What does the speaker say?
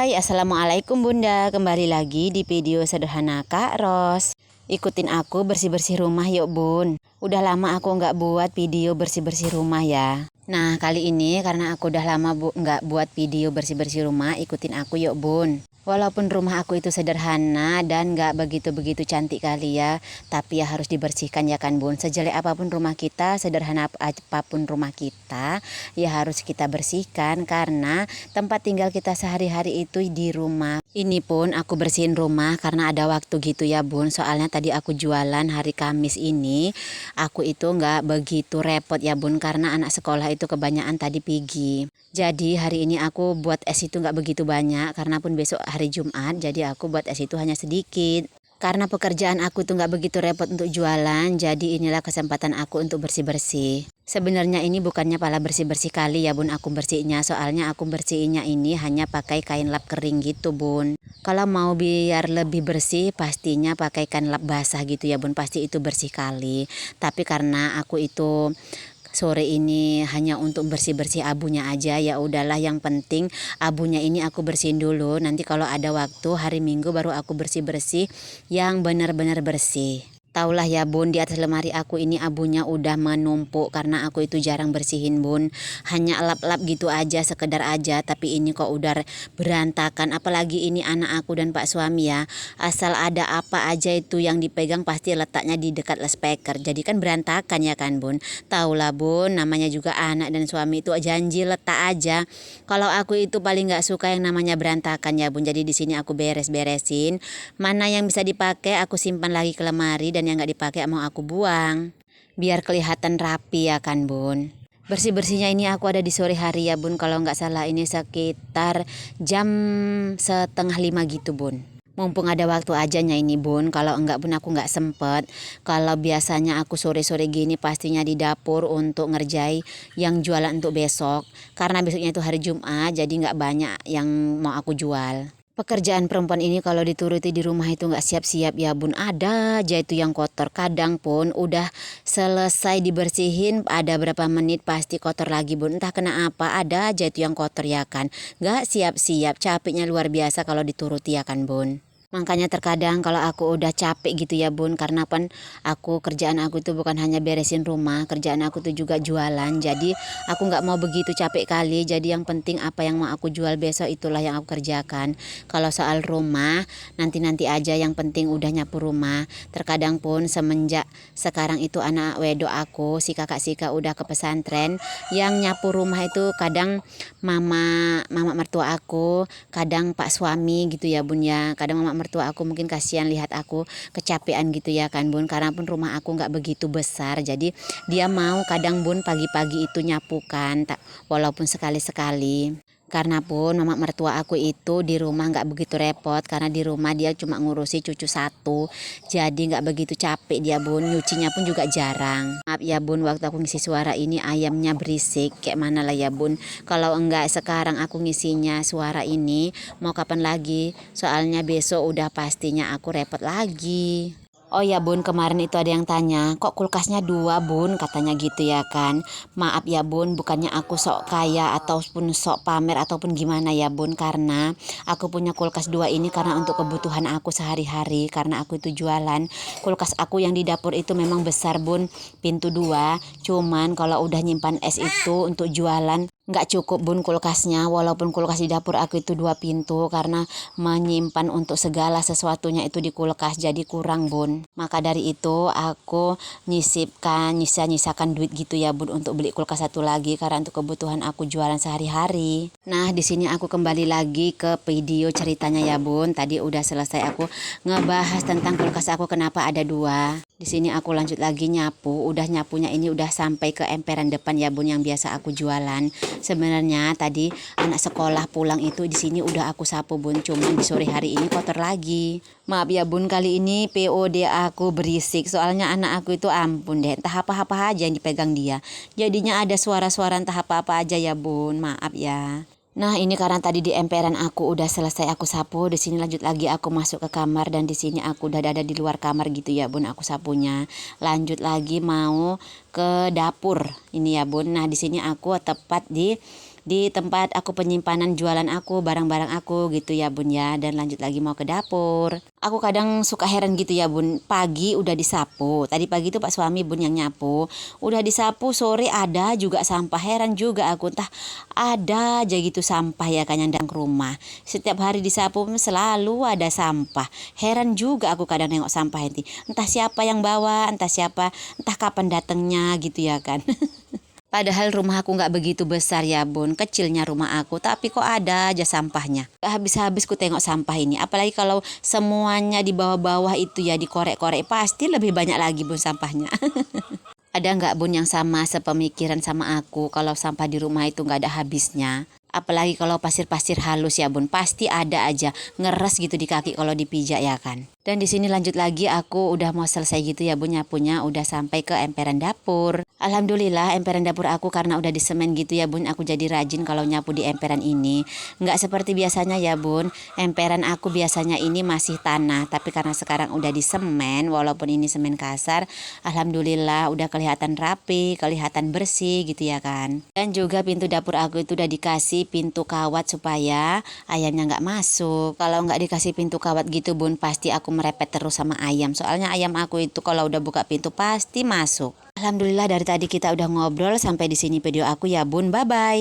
Hai, assalamualaikum Bunda. Kembali lagi di video sederhana Kak Ros. Ikutin aku bersih-bersih rumah yuk Bun. Udah lama aku nggak buat video bersih-bersih rumah ya. Nah kali ini karena aku udah lama nggak buat video bersih-bersih rumah, ikutin aku yuk Bun. Walaupun rumah aku itu sederhana dan gak begitu-begitu cantik kali ya, tapi ya harus dibersihkan ya kan Bun. Sejelek apapun rumah kita, sederhana apapun rumah kita, ya harus kita bersihkan karena tempat tinggal kita sehari-hari itu di rumah. Ini pun aku bersihin rumah karena ada waktu gitu ya Bun. Soalnya tadi aku jualan hari Kamis ini, aku itu gak begitu repot ya Bun karena anak sekolah itu kebanyakan tadi pergi. Jadi hari ini aku buat es itu gak begitu banyak karena pun besok hari Jumat, jadi aku buat es itu hanya sedikit. Karena pekerjaan aku tuh gak begitu repot untuk jualan, jadi inilah kesempatan aku untuk bersih-bersih. Sebenarnya ini bukannya pala bersih-bersih kali ya Bun aku bersihnya, soalnya aku bersihnya ini hanya pakai kain lap kering gitu Bun. Kalau mau biar lebih bersih pastinya pakai kain lap basah gitu ya Bun, pasti itu bersih kali. Tapi karena aku itu sore ini hanya untuk bersih-bersih abunya aja, ya udahlah, yang penting abunya ini aku bersihin dulu. Nanti kalau ada waktu hari Minggu baru aku bersih-bersih yang benar-benar bersih. Taulah ya Bun, di atas lemari aku ini abunya udah menumpuk karena aku itu jarang bersihin Bun. Hanya lap-lap gitu aja, sekedar aja, tapi ini kok udah berantakan. Apalagi ini anak aku dan Pak suami ya. Asal ada apa aja itu yang dipegang pasti letaknya di dekat speaker. Jadi kan berantakan ya kan Bun. Taulah Bun, namanya juga anak dan suami itu janji letak aja. Kalau aku itu paling nggak suka yang namanya berantakan ya Bun. Jadi di sini aku beres-beresin. Mana yang bisa dipakai aku simpan lagi ke lemari, dan yang nggak dipakai mau aku buang biar kelihatan rapi ya kan Bun. Bersih-bersihnya ini aku ada di sore hari ya Bun, kalau nggak salah ini sekitar jam 4:30 gitu Bun. Mumpung ada waktu ajanya ini Bun, kalau enggak Bun aku nggak sempet. Kalau biasanya aku sore-sore gini pastinya di dapur untuk ngerjai yang jualan untuk besok, karena besoknya itu hari Jumat, jadi nggak banyak yang mau aku jual. Pekerjaan perempuan ini kalau dituruti di rumah itu nggak siap-siap ya Bun. Ada aja itu yang kotor. Kadang pun udah selesai dibersihin, ada berapa menit pasti kotor lagi Bun. Entah kenapa ada aja itu yang kotor ya kan. Nggak siap-siap, capeknya luar biasa kalau dituruti ya kan Bun. Makanya terkadang kalau aku udah capek gitu ya Bun, karena kan kerjaan aku itu bukan hanya beresin rumah, kerjaan aku tuh juga jualan. Jadi aku nggak mau begitu capek kali. Jadi yang penting apa yang mau aku jual besok itulah yang aku kerjakan. Kalau soal rumah nanti-nanti aja, yang penting udah nyapu rumah. Terkadang pun semenjak sekarang itu anak wedok aku, si kakak Sika udah ke pesantren, yang nyapu rumah itu kadang mama mertua aku, kadang Pak suami gitu ya Bun ya. Kadang mama mertua aku mungkin kasihan lihat aku kecapean gitu ya kan Bun, karena pun rumah aku nggak begitu besar, jadi dia mau kadang Bun pagi-pagi itu nyapukan, walaupun sekali-sekali. Karena pun mama mertua aku itu di rumah nggak begitu repot, karena di rumah dia cuma ngurusi cucu satu, jadi nggak begitu capek dia Bun. Nyucinya pun juga jarang. Maaf ya Bun, waktu aku ngisi suara ini ayamnya berisik, kayak mana lah ya Bun. Kalau enggak sekarang aku ngisinya suara ini, mau kapan lagi? Soalnya besok udah pastinya aku repot lagi. Oh ya Bun, kemarin itu ada yang tanya, kok kulkasnya 2 Bun, katanya gitu ya kan. Maaf ya Bun, bukannya aku sok kaya ataupun sok pamer ataupun gimana ya Bun, karena aku punya kulkas 2 ini karena untuk kebutuhan aku sehari-hari, karena aku itu jualan. Kulkas aku yang di dapur itu memang besar Bun, pintu 2, cuman kalau udah nyimpan es itu untuk jualan nggak cukup Bun kulkasnya. Walaupun kulkas di dapur aku itu 2 pintu, karena menyimpan untuk segala sesuatunya itu di kulkas, jadi kurang Bun. Maka dari itu aku nyisakan duit gitu ya Bun untuk beli kulkas satu lagi, karena untuk kebutuhan aku jualan sehari-hari. Nah di sini aku kembali lagi ke video ceritanya ya Bun. Tadi udah selesai aku ngebahas tentang kulkas aku kenapa ada 2. Di sini aku lanjut lagi nyapu. Udah nyapunya ini udah sampai ke emperan depan ya Bun, yang biasa aku jualan. Sebenarnya tadi anak sekolah pulang itu di sini udah aku sapu Bun, cuman di sore hari ini kotor lagi. Maaf ya Bun, kali ini POD aku berisik, soalnya anak aku itu ampun deh, entah apa-apa aja yang dipegang dia. Jadinya ada suara-suara entah apa-apa aja ya Bun, maaf ya. Nah ini karena tadi di emperan aku udah selesai aku sapu, di sini lanjut lagi aku masuk ke kamar, dan di sini aku udah ada di luar kamar gitu ya Bun aku sapunya. Lanjut lagi mau ke dapur ini ya Bun. Nah di sini aku tepat di di tempat aku penyimpanan jualan aku, barang-barang aku gitu ya bun ya. Dan lanjut lagi mau ke dapur. Aku kadang suka heran gitu ya bun, pagi udah disapu, tadi pagi itu pak suami bun yang nyapu, udah disapu, sore ada juga sampah. Heran juga aku, entah ada aja gitu sampah ya kan yang datang ke rumah. Setiap hari disapu selalu ada sampah. Heran juga aku kadang nengok sampah itu, entah siapa yang bawa, entah kapan datangnya gitu ya kan. Padahal rumah aku nggak begitu besar ya bun, kecilnya rumah aku, tapi kok ada aja sampahnya. Gak habis-habis ku tengok sampah ini, apalagi kalau semuanya di bawah-bawah itu ya dikorek-korek, pasti lebih banyak lagi bun sampahnya. Ada nggak bun yang sama sepemikiran sama aku kalau sampah di rumah itu nggak ada habisnya? Apalagi kalau pasir-pasir halus ya bun, pasti ada aja ngeres gitu di kaki kalau dipijak ya kan. Dan di sini lanjut lagi aku udah mau selesai gitu ya bun nyapunya, udah sampai ke emperan dapur. Alhamdulillah emperan dapur aku karena udah disemen gitu ya bun, aku jadi rajin kalau nyapu di emperan ini. Nggak seperti biasanya ya bun, emperan aku biasanya ini masih tanah, tapi karena sekarang udah disemen, walaupun ini semen kasar, alhamdulillah udah kelihatan rapi, kelihatan bersih gitu ya kan. Dan juga pintu dapur aku itu udah dikasih pintu kawat supaya ayamnya nggak masuk. Kalau nggak dikasih pintu kawat gitu bun, pasti aku merepet terus sama ayam. Soalnya ayam aku itu kalau udah buka pintu pasti masuk. Alhamdulillah dari tadi kita udah ngobrol, sampai di sini video aku ya bun. Bye bye.